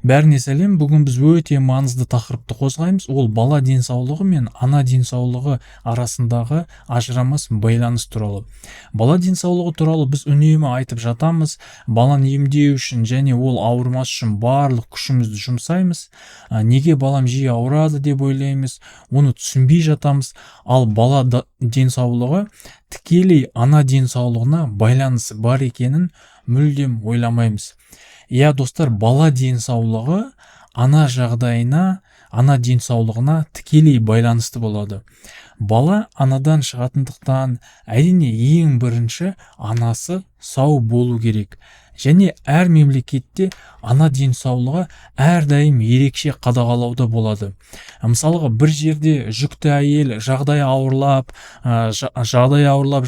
Бәріне сәлем. Бүгін біз өте маңызды тақырыпты қозғаймыз. Ол бала денсаулығы мен ана денсаулығы арасындағы ажырамас байланыс туралы. Бала денсаулығы туралы біз үнемі айтып жатамыз. Баланы емдеу үшін және ол ауырмас үшін барлық күшімізді жұмсаймыз. Неге балам жиі ауырады деп ойлаймыз, оны түсінбей жатамыз. Ал бала денсаулығы тікелей ана денсаулығына байланысы бар екенін мүлдем ойламаймыз. Иә достар, бала денсаулығы ана жағдайына, ана денсаулығына тікелей байланысты болады. Бала анадан шығатындықтан әрине ең бірінші анасы сау болу керек. Және әр мемлекетте ана денсаулығы әрдайым ерекше қадағалауда болады. Мысалға, бір жерде жүкті әйел жағдай ауырлап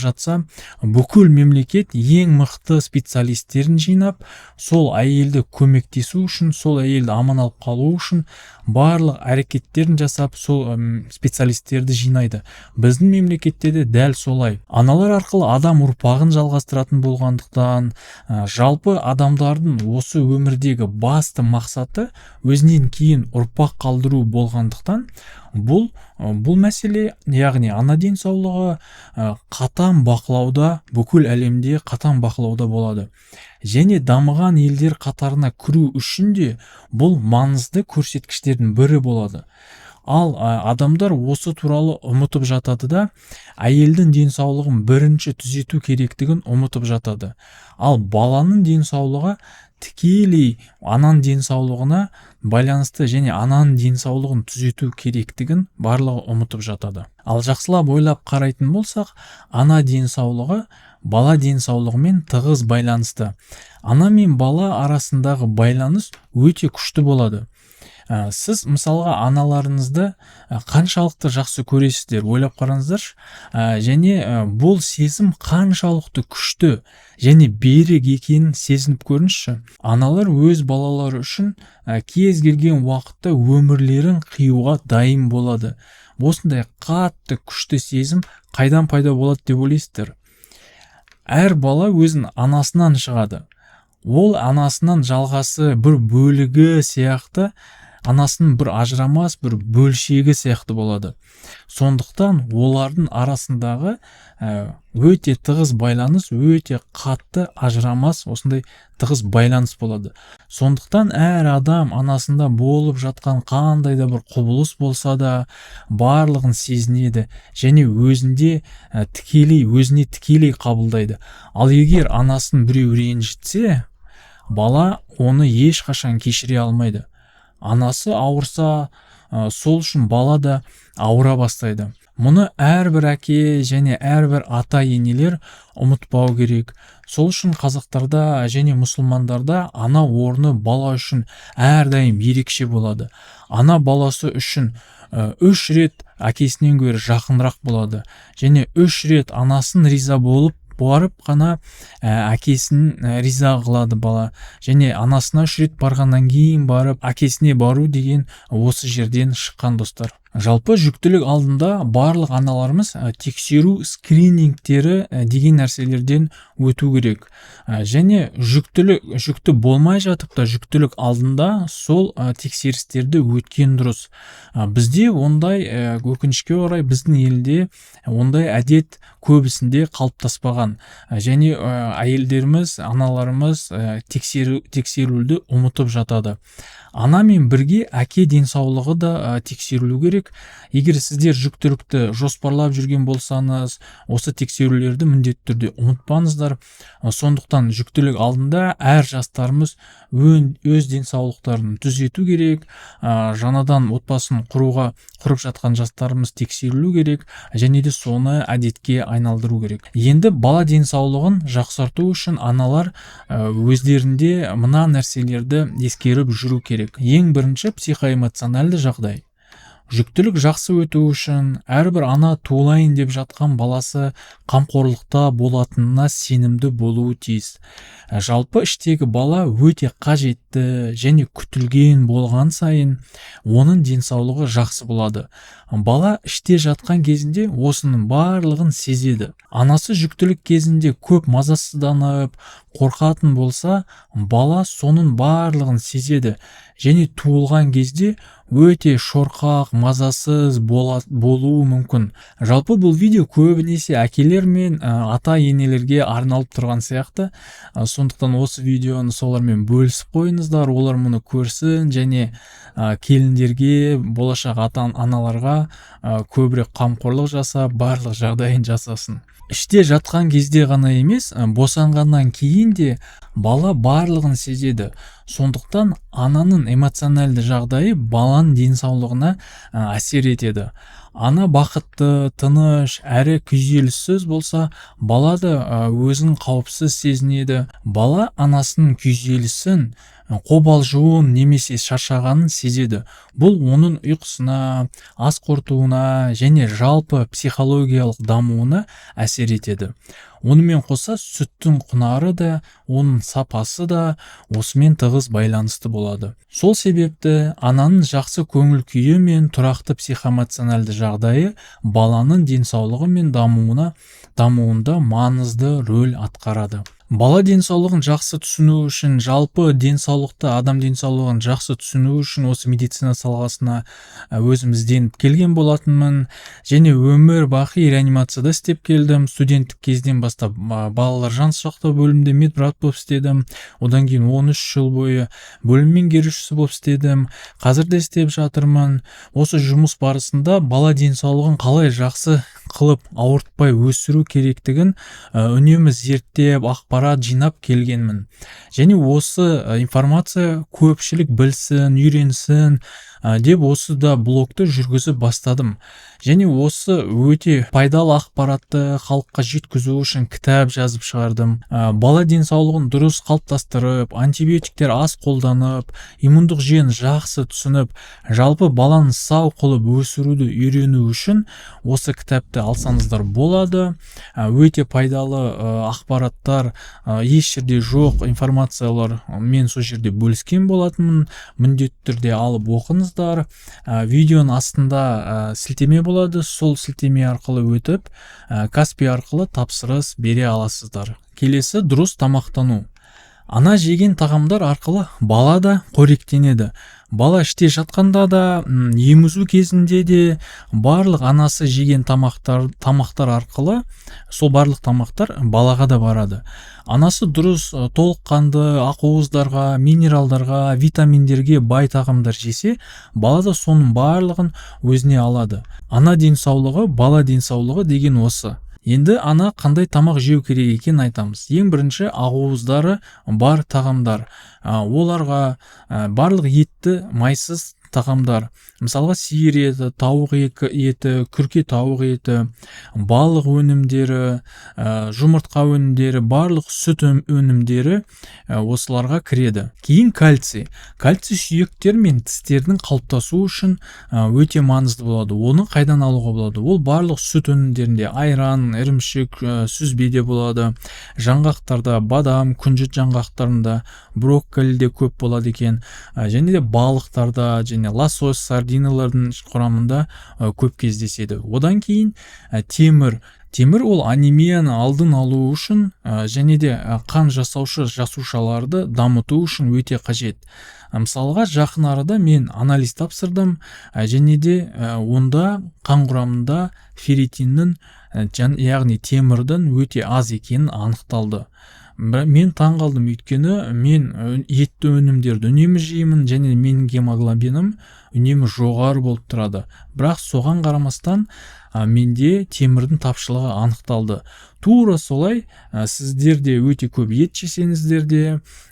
жатса, бүкіл мемлекет ең мықты специалистерін жинап, сол әйелді көмектесу үшін, сол әйелді аман алып қалу үшін барлық әрекеттерін жасап, сол специалистерді жинайды. Біздің мемлекетте де дәл солай. Аналар арқылы адам ұрпағын жалғастыратын болғандықтан, жалпы адамдардың осы өмірдегі басты мақсаты өзінен кейін ұрпақ қалдыру болғандықтан, бұл мәселе, яғни ана денсаулығы қатаң бақылауда, бүкіл әлемде қатаң бақылауда болады. Және дамыған елдер қатарына кіру үшін де бұл маңызды көрсеткіштердің бірі болады. Ал адамдар осы туралы ұмытып жатады да, әйелдің денсаулығын бірінші түзету керектігін ұмытып жатады. Ал баланың денсаулығы тікелей ананың денсаулығына байланысты және ананың денсаулығын түзету керектігін барлығы ұмытып жатады. Ал жақсылап ойлап қарайтын болсақ, ана денсаулығы бала денсаулығымен тығыз байланысты. Ана мен бала арасындағы байланыс өте күшті болады. Сіз мысалға аналарыңызды қаншалықты жақсы көресіздер, ойлап қараңыздаршы. Және бұл сезім қаншалықты күшті және берік екенін сезініп көріңізші. Аналар өз балалары үшін кез келген уақытта өмірлерін қиюға дайын болады. Осындай қатты күшті сезім қайдан пайда болады деп ойлайсыздар? Әр бала өзін анасынан шығады. Ол анасынан жалғасы бір бөлігі сияқты, анасының бір ажырамас, бір бөлшегі сияқты болады. Сондықтан олардың арасындағы өте тығыз байланыс, өте қатты ажырамас, осындай тығыз байланыс болады. Сондықтан әр адам анасында болып жатқан қандай да бір құбылыс болса да, барлығын сезінеді және өзіне тікелей қабылдайды. Ал егер анасын біреу ренжітсе, бала оны ешқашан кешіре алмайды. Анасы ауырса, сол үшін бала да ауыра бастайды. Мұны әрбір әке және әрбір ата-енелер ұмытпау керек. Сол үшін қазақтарда және мұсылмандарда ана орны бала үшін әрдайым ерекше болады. Ана баласы үшін 3 рет әкесінен гөрі жақынырақ болады. Және 3 рет анасын риза болып барып қана әкесін риза қылады бала. Және анасына 3 рет барғаннан кейін барып әкесіне бару деген осы жерден шыққан достар. Жалпы жүктілік алдында барлық аналарымыз тексеру скринингтері деген нәрселерден өту керек. Және жүкті болмай жатып та жүктілік алдында сол тексерістерді өткен дұрыс. Бізде ондай, өкінішке орай, біздің елде ондай әдет көбісінде қалыптаспаған. Және әйелдеріміз, аналарымыз тексерілуді ұмытып жатады. Анамен бірге әке денсаулығы да тексерілу керек. Егер сіздер жүктілікті жоспарлап жүрген болсаңыз, осы тексерулерді міндетті түрде ұмытпаңыздар. Сондықтан жүктілік алдында әр жастарымыз өз денсаулықтарын түзету керек. Жаңадан отбасын құрып жатқан жастарымыз тексерілу керек және де соны әдетке айналдыру керек. Енді бала денсаулығын жақсарту үшін аналар өздерінде мына нәрселерді ескеріп жүру керек. Ең бірінші психоэмоциональды жағдай. Жүктілік жақсы өту үшін әрбір ана туылайын деп жатқан баласы қамқорлықта болатынына сенімді болуы тиіс. Жалпы іштегі бала өте қажетті және күтілген болған сайын оның денсаулығы жақсы болады. Бала іште жатқан кезінде осының барлығын сезеді. Анасы жүктілік кезінде көп мазасызданып, қорқатын болса, бала соның барлығын сезеді және туылған кезде өте шорқақ, мазасыз болуы мүмкін. Жалпы бұл видео көбінесе әкелер мен ата-енелерге арналып тұрған сияқты. Сондықтан осы видеоны солармен бөлісіп қойыңыздар, олар мұны көрсін және келіндерге, болашақ ата-аналарға көбірек қамқорлық жасап, барлық жағдайын жасасын. Іште жатқан кезде ғана емес, босанғаннан кейін де бала барлығын сезеді. Сондықтан ананың эмоциональды жағдайы баланың денсаулығына әсер етеді. Ана бақытты, тыныш, әрі күйзеліссіз болса, бала да өзін қауіпсіз сезінеді. Бала анасының күйзелісін, қобалжуын немесе шаршағанын сезеді. Бұл оның ұйқысына, ас қорытуына және жалпы психологиялық дамуына әсер етеді. Онымен қоса сүттің құнары да, оның сапасы да осымен тығыз байланысты болады. Сол себепті ананың жақсы көңіл күйі мен тұрақты психоэмоциональды жағдайы баланың денсаулығы мен дамуында маңызды рөл атқарады. Бала денсаулығын жақсы түсіну үшін, жалпы адам денсаулығын жақсы түсіну үшін осы медицина саласына өзімізден келген болатынмын және өмір бақи реанимацияда істеп келдім. Студенттік кезден бастап балалар жансақтау бөлімінде медбрат болып істедім. Одан кейін 13 жыл бойы бөлім меңгерушісі болып істедім. Қазір де істеп жатырмын. Осы жұмыс барысында бала денсаулығын қалай жақсы қылып ауыртпай өсіру керектігін үнемі зерттеп, ақпарат жинап келгенмін. Және осы информация көпшілік білсін, үйренсін деп осы да блогты жүргізіп бастадым. Және осы өте пайдалы ақпаратты халыққа жеткізу үшін кітап жазып шығардым. Бала денсаулығын дұрыс қалыптастырып, антибиотиктер аз қолданып, иммундық жүйені жақсы түсініп, жалпы баланы сау қылып өсіруді үйрену үшін осы кітапты алсаңыздар болады. Өте пайдалы ақпараттар, еш жерде жоқ информациялар мен сол жерде бөліскен болатынмын. Міндетті түрде алып оқыңыздар. Видеоның астында сілтеме болады, сол сілтеме арқылы өтіп, Каспи арқылы тапсырыс бере аласыздар. Келесі дұрыс тамақтану. Ана жеген тағамдар арқылы бала да қоректенеді. Бала іште жатқанда да, емізу кезінде де барлық анасы жеген тамақтар арқылы, сол барлық тамақтар балаға да барады. Анасы дұрыс толыққанды ақуыздарға, минералдарға, витаминдерге бай тағамдар жесе, бала да соның барлығын өзіне алады. Ана денсаулығы, бала денсаулығы деген осы. Енді ана қандай тамақ жеу керек екенін айтамыз. Ең бірінші ақуыздары бар тағамдар. Оларға барлық етті, майсыз тағамдар. Мысалға сиыр еті, тауық еті, күрке тауық еті, балық өнімдері, жұмыртқа өнімдері, барлық сүт өнімдері осыларға кіреді. Кейін кальций. Кальций сүйектер мен тістердің қалыптасуы үшін өте маңызды болады. Оны қайдан алуға болады? Ол барлық сүт өнімдерінде, айран, ірімшік, сүзбеде болады. Жаңғақтарда, бадам, күнжіт жаңғақтарында, брокколиде көп болады екен. Және де балықтарда, және лосось, сардиналардың құрамында көп кездеседі. Одан кейін темір. Темір ол анемияны алдын алу үшін және де қан жасушаларды дамыту үшін өте қажет. Мысалға жақын арада мен анализ тапсырдым және де онда қан құрамында ферритиннің, яғни темірдің өте аз екенін анықталды. Мен таң қалдым, өйткені мен етті өнімдерді үнемі жеймін және менің гемоглобинім үнемі жоғары болып тұрады. Бірақ соған қарамастан менде темірдің тапшылығы анықталды. Тура солай сіздер де өте көп ет жесеңіздер де,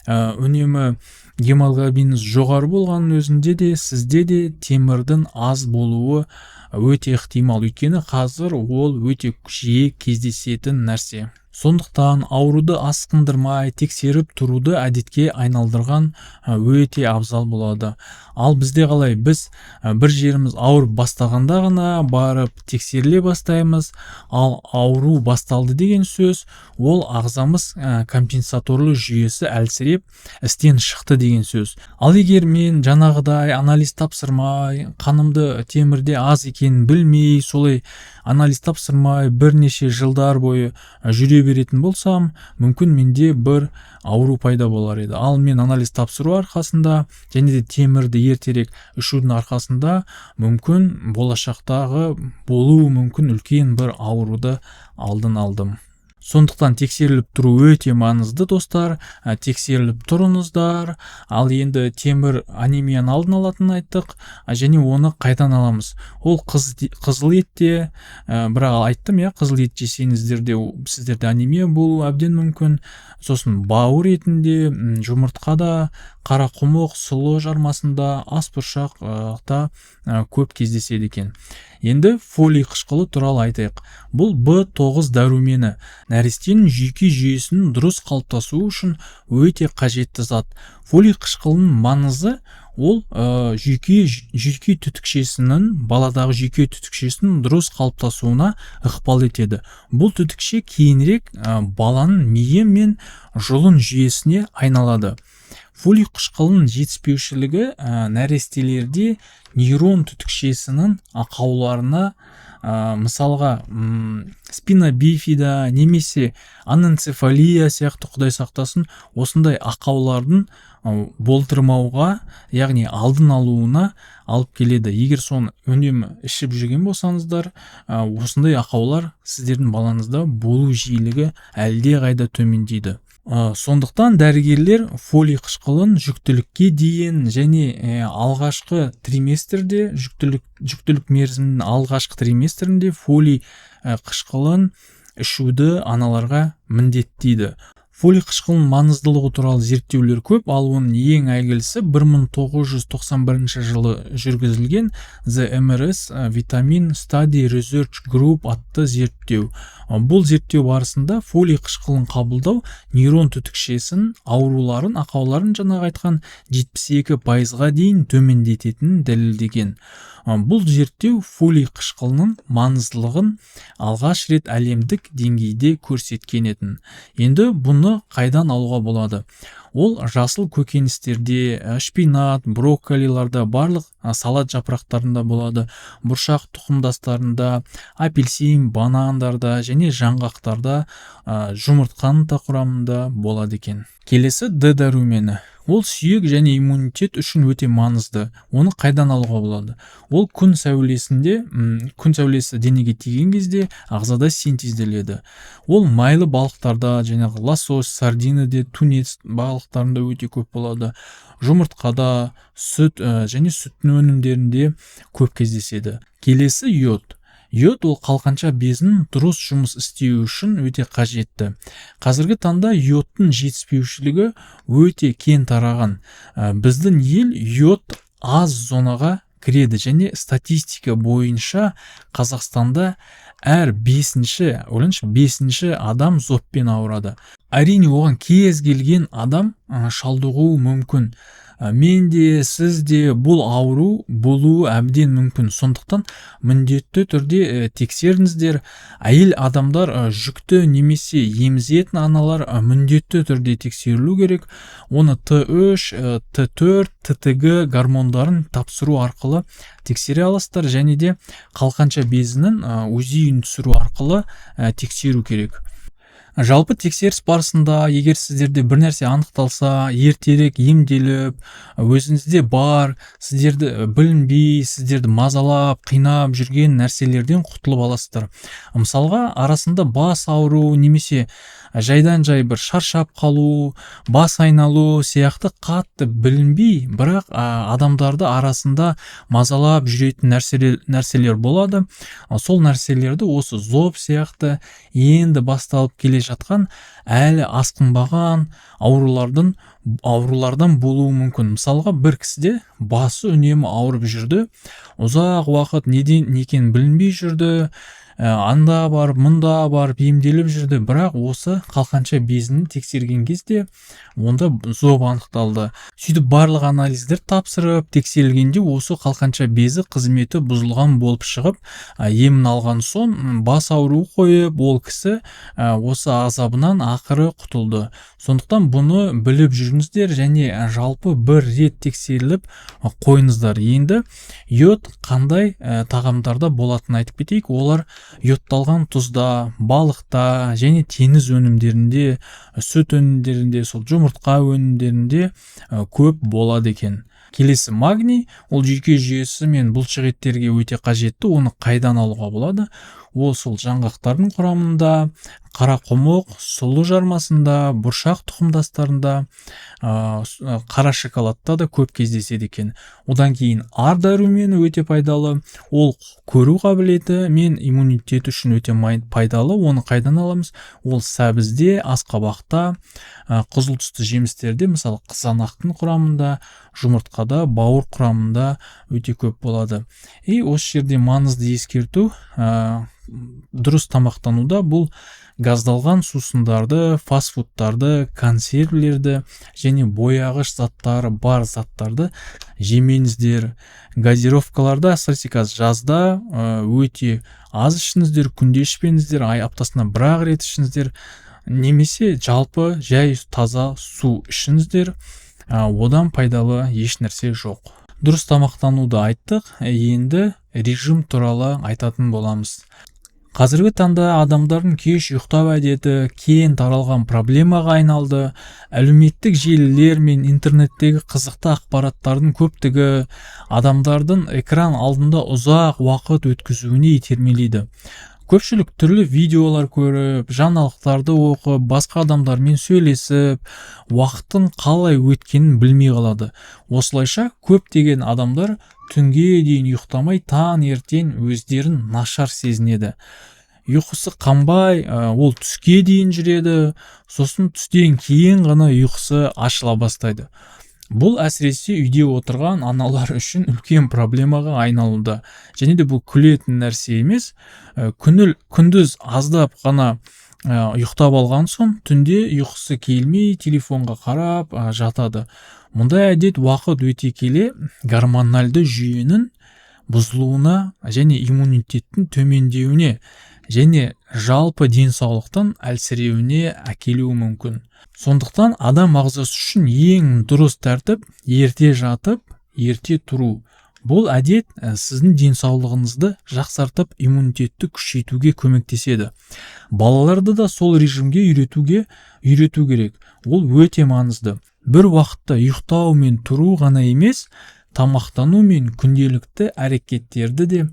үнемі гемоглобиніңіз жоғары болғанның өзінде де сізде де темірдің аз болуы өте ықтимал. Өйткені қазір ол өте жиі кездесетін нәрсе. Сондықтан ауруды асқындырмай тексеріп тұруды әдетке айналдырған өте абзал болады. Ал бізде қалай, біз бір жеріміз ауырып бастағанда ғана барып тексеріле бастаймыз, ал ауру басталды деген сөз, ол ағзамыз компенсаторлы жүйесі әлсіреп істен шықты деген сөз. Ал егер мен жаңағыдай анализ тапсырмай, қанымды темірде аз екенін білмей, солай анализ тапсырмай бірнеше жылдар бойы жүре беретін болсам, мүмкін менде бір ауру пайда болар еді. Ал мен анализ тапсыру арқасында және де темірді ертерек ішудің арқасында мүмкін болашақтағы болуы мүмкін үлкен бір ауруды алдын алдым. Сондықтан тексеріліп тұру өте маңызды, достар. Тексеріліп тұрыңыздар. Ал енді темір анемияны алдын алатынын айттық, және оны қайдан аламыз? Ол қызыл етте, бірақ айттым, қызыл ет жесеңіздер де сіздерде анемия болуы әбден мүмкін. Сосын бауыр етінде, жұмыртқада, қарақұмық, сұлы жармасында, асбұршақта көп кездеседі екен. Енді фолий қышқылы туралы айтайық. Бұл B9 дәрумені нәрестенің жүйке жүйесінің дұрыс қалыптасуы үшін өте қажетті зат. Фолий қышқылының маңызы ол жүйке түтікшесінің, баладағы жүйке түтікшесінің дұрыс қалыптасуына ықпал етеді. Бұл түтікше кейінірек баланың миы мен жұлын жүйесіне айналады. Фолий қышқылының жетіспеушілігі нәрестелерде нейрон түтікшесінің ақауларына, мысалға спина бифида немесе аненцефалия сияқты, құдай сақтасын, осындай ақаулардың болдырмауға, яғни алдын алуына алып келеді. Егер соны үнемі ішіп жүрген болсаңыздар, осындай ақаулар сіздердің балаңызда болу жиілігі әлде қайда төмендейді. Сондықтан дәрігерлер фолий қышқылын жүктілікке дейін және алғашқы триместрде, жүктілік мерзімінің алғашқы триместрінде фолий қышқылын ішуді аналарға міндеттейді. Фолий қышқылының маңыздылығы туралы зерттеулер көп, ал оның ең әйгілісі 1991 жылы жүргізілген The MRS Vitamin Study Research Group атты зерттеу. Бұл зерттеу барысында фолий қышқылын қабылдау нейрон түтікшесінің ауруларын, ақауларын жаңағы айтқан 72%-ға дейін төмендететінін дәлелдеген. Бұл зерттеу фолий қышқылының маңыздылығын алғаш рет әлемдік деңгейде көрсеткен етін. Енді бұны қайдан алуға болады? Ол жасыл көкөністерде, шпинат, брокколиларда, барлық салат жапырақтарында болады, бұршақ тұқымдастарында, апельсин, банандарда және жаңғақтарда, жұмыртқаның да құрамында болады екен. Келесі Д дәрумені. Ол сүйек және иммунитет үшін өте маңызды. Оны қайдан алуға болады? Ол күн сәулесі денеге тиген кезде ағзада синтезделеді. Ол майлы балықтарда, жаңағы лосось, сардинаде, тунец балықтарында өте көп болады. Жұмыртқада, сүт және сүттің өнімдерінде көп кездеседі. Келесі йод. Йод ол қалқанша безінің дұрыс жұмыс істеуі үшін өте қажетті. Қазіргі таңда йодтың жетіспеушілігі өте кең тараған. Біздің ел йод аз зонаға кіреді және статистика бойынша Қазақстанда әр бесінші адам зобпен ауырады. Әрине оған кез келген адам шалдығуы мүмкін. Менде, сізде бұл ауру болуы әбден мүмкін. Сондықтан міндетті түрде тексеріңіздер. Әйел адамдар, жүкті немесе емізетін аналар міндетті түрде тексерілу керек. Оны Т3, Т4, ТТГ гормондарын тапсыру арқылы тексере аласыздар, және де қалқанша безінің УЗИ-ін түсіру арқылы тексеру керек. Жалпы тексеріс барысында егер сіздерде бір нәрсе анықталса, ертерек емделіп, өзіңізде бар, сіздерді білінбей, сіздерді мазалап, қинап жүрген нәрселерден құтылып аласыздар. Мысалға, арасында бас ауру немесе жайдан жай бір шаршап қалу, бас айналу сияқты қатты білінбей, бірақ адамдарды арасында мазалап жүретін нәрселер болады. Сол нәрселерді осы зоб сияқты енді басталып келе жатқан әлі асқынбаған аурулардан болуы мүмкін. Мысалға, бір кісіде басы үнемі ауырып жүрді, ұзақ уақыт неден екенін білінбей жүрді, анда бар, мұнда бар емделіп жүрді, бірақ осы қалқанша безін тексерген кезде онда зоб анықталды. Сөйтіп барлық анализдер тапсырып тексерілгенде осы қалқанша безі қызметі бұзылған болып шығып, емін алған соң бас ауруы қойып, ол кісі осы азабынан ақыры құтылды. Сондықтан бұны біліп жүріңіздер және жалпы бір рет тексеріліп қойыңыздар. Енді йод қандай тағамдарда болатынын айтып кетейік. Олар йодталған тұзда, балықта және теңіз өнімдерінде, сүт өнімдерінде, сол жұмыртқа өнімдерінде көп болады екен. Келесі магний, ол жүйке жүйесі мен бұлшықеттерге өте қажетті. Оны қайдан алуға болады? Ол сол жаңғақтардың құрамында, қарақұмық, сұлы жармасында, бұршақ тұқымдастарында, қара шоколадта да көп кездеседі екен. Одан кейін ар дәрумені өте пайдалы. Ол көру қабілеті мен иммунитет үшін өте пайдалы. Оны қайдан аламыз? Ол сәбізде, асқабақта, қызыл түсті жемістерде, мысалы қызанақтың құрамында, жұмыртқада, бауыр құрамында өте көп болады. Осы жерде маңызды ескерту, дұрыс тамақтануда бұл газдалған сусындарды, фастфудтарды, консервілерді және бояғыш заттары бар заттарды жемеңіздер. Газировкаларды әсіресе жазда өте аз ішіңіздер, күнде ішпеңіздер, аптасына бір-ақ рет ішіңіздер, немесе жалпы жай таза су ішіңіздер. Одан пайдалы еш нәрсе жоқ. Дұрыс тамақтануды айттық, енді режим туралы айтатын боламыз. Қазіргі таңда адамдардың кеш ұйықтау әдеті кең таралған проблемаға айналды. Әлеуметтік желілер мен интернеттегі қызықты ақпараттардың көптігі адамдардың экран алдында ұзақ уақыт өткізуіне итермелейді. Көпшілік түрлі видеолар көріп, жаңалықтарды оқып, басқа адамдармен сөйлесіп, уақыттың қалай өткенін білмей қалады. Осылайша көптеген адамдар түнге дейін ұйықтамай таң ертең өздерін нашар сезінеді. Ұйқысы қанбай, ол түске дейін жүреді, сосын түстен кейін ғана ұйқысы ашыла бастайды. Бұл әсіресе үйде отырған аналар үшін үлкен проблемаға айналуда. Және де бұл күлетін нәрсе емес. Күндіз аздап ғана ұйықтап алған соң, түнде ұйқысы келмей телефонға қарап жатады. Мұндай әдет уақыт өте келе гормоналды жүйенің бұзылуына және иммунитеттің төмендеуіне және жалпы денсаулықтың әлсіреуіне әкелуі мүмкін. Сондықтан адам ағзасы үшін ең дұрыс тәртіп ерте жатып, ерте тұру. Бұл әдет сіздің денсаулығыңызды жақсартып, иммунитетті күшейтуге көмектеседі. Балаларды да сол режимге үйрету керек. Ол өте маңызды. Бір уақытта ұйықтау мен тұру ғана емес, тамақтану мен күнделікті әрекеттерді де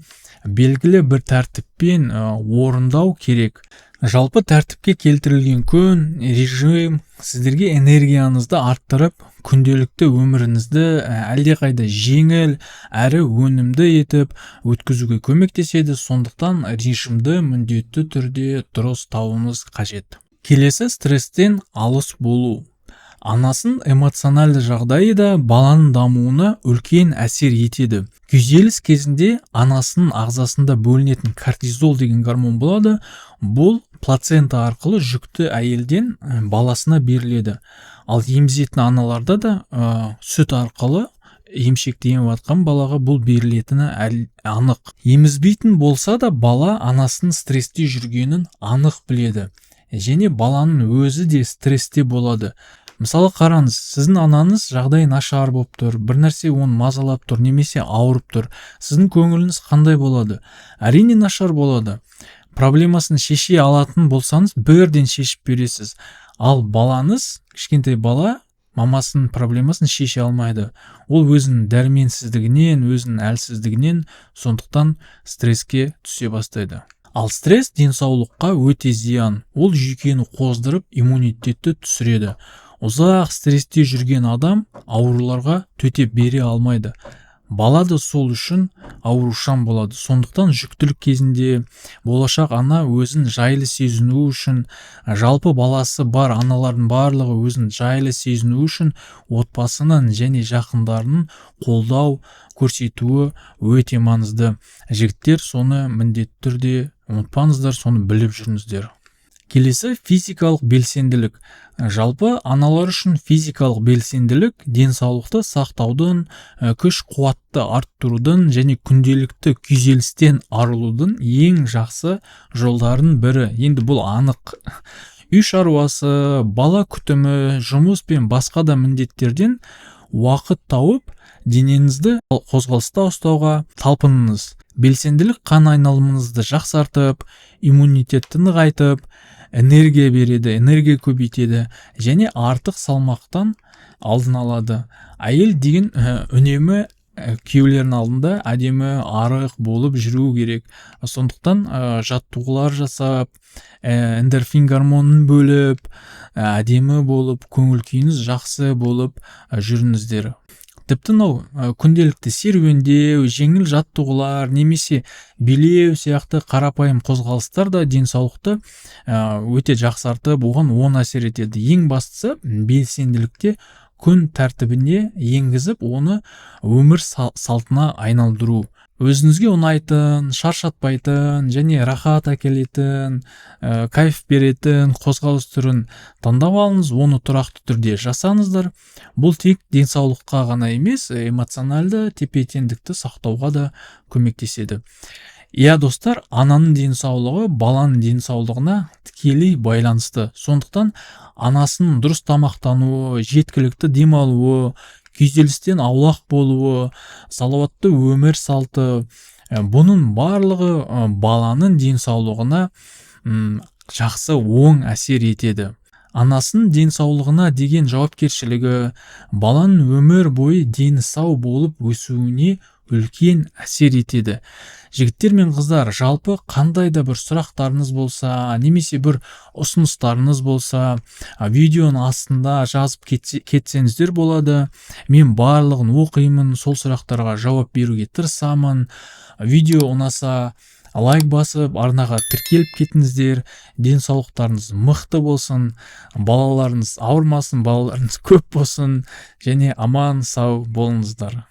белгілі бір тәртіппен орындау керек. Жалпы тәртіпке келтірілген күн, режим сіздерге энергияңызды арттырып, күнделікті өміріңізді әлдеқайда жеңіл әрі өнімді етіп өткізуге көмектеседі. Сондықтан режимді міндетті түрде дұрыс табуыңыз қажет. Келесі стресстен алыс болу. Анасын эмоционалды жағдайы да баланың дамуына үлкен әсер етеді. Күйзеліс кезінде анасының ағзасында бөлінетін кортизол деген гормон болады. Бұл плацента арқылы жүкті әйелден баласына беріледі. Ал емізетін аналарда да сүт арқылы емшекті еміп жатқан балаға бұл берілетіні анық. Емізбейтін болса да бала анасының стрессте жүргенін анық біледі. Және баланың өзі де стрессте болады. Мысалы қараңыз, сіздің анаңыз жағдай нашар болып тұр, бір нәрсе оны мазалап тұр, немесе ауырып тұр. Сіздің көңіліңіз қандай болады? Әрине нашар болады. Проблемасын шеше алатын болсаңыз, бірден шешіп бересіз. Ал балаңыз, кішкентай бала, мамасының проблемасын шеше алмайды. Ол өзінің дәрменсіздігінен, өзінің әлсіздігінен, сондықтан стресске түсе бастайды. Ал стресс денсаулыққа өте зиян. Ол жүйкені қоздырып, иммунитетті түсіреді. Ұзақ стрессте жүрген адам ауруларға төтеп бере алмайды. Бала да сол үшін аурушаң болады. Сондықтан жүктілік кезінде болашақ ана өзін жайлы сезіну үшін, жалпы баласы бар аналардың барлығы өзін жайлы сезіну үшін отбасының және жақындарының қолдау көрсетуі өте маңызды. Жігіттер соны міндетті түрде ұмытпаңыздар, соны біліп жүріңіздер. Келесі физикалық белсенділік. Жалпы аналар үшін физикалық белсенділік денсаулықты сақтаудың, күш қуатты арттырудың және күнделікті күйзелістен арылудың ең жақсы жолдардың бірі. Енді бұл анық. Үй шаруасы, бала күтімі, жұмыс пен басқа да міндеттерден уақыт тауып, денеңізді қозғалыста ұстауға талпыныңыз. Белсенділік қан айналымыңызды жақсартып, иммунитетті нығайтып, энергия береді, энергия көбейтеді және артық салмақтан алдын алады. Әйел деген үнемі күйеулерінің алдында әдемі арық болып жүру керек. Сондықтан жаттығулар жасап, эндорфин гормонын бөліп, әдемі болып, көңіл күйіңіз жақсы болып жүріңіздер. Тіпті күнделікті серуендеу, жеңіл жаттығулар немесе билеу сияқты қарапайым қозғалыстар да денсаулықты өте жақсартып, оған оң әсер етеді. Ең бастысы белсенділікте күн тәртібіне енгізіп, оны өмір салтына айналдыру. Өзіңізге ұнайтын, шаршатпайтын және рахат әкелетін, кайф беретін қозғалыс түрін таңдап алыңыз, оны тұрақты түрде жасаңыздар. Бұл тек денсаулыққа ғана емес, эмоционалды тепе-теңдікті сақтауға да көмектеседі. Достар, ананың денсаулығы баланың денсаулығына тікелей байланысты. Сондықтан анасының дұрыс тамақтануы, жеткілікті демалуы, күйзелістен аулақ болуы, салауатты өмір салты, бұның барлығы баланың денсаулығына жақсы оң әсер етеді. Анасының денсаулығына деген жауапкершілігі баланың өмір бойы дені сау болып өсуіне үлкен әсер етеді. Жігіттер мен қыздар, жалпы қандай да бір сұрақтарыңыз болса, немесе бір ұсыныстарыңыз болса, видеоның астында жазып кетсеңіздер болады. Мен барлығын оқимын, сол сұрақтарға жауап беруге тырысамын. Видео ұнаса, лайк басып, арнаға тіркеліп кетіңіздер. Денсаулықтарыңыз мықты болсын, балаларыңыз ауырмасын, балаларыңыз көп болсын және аман сау болыңыздар.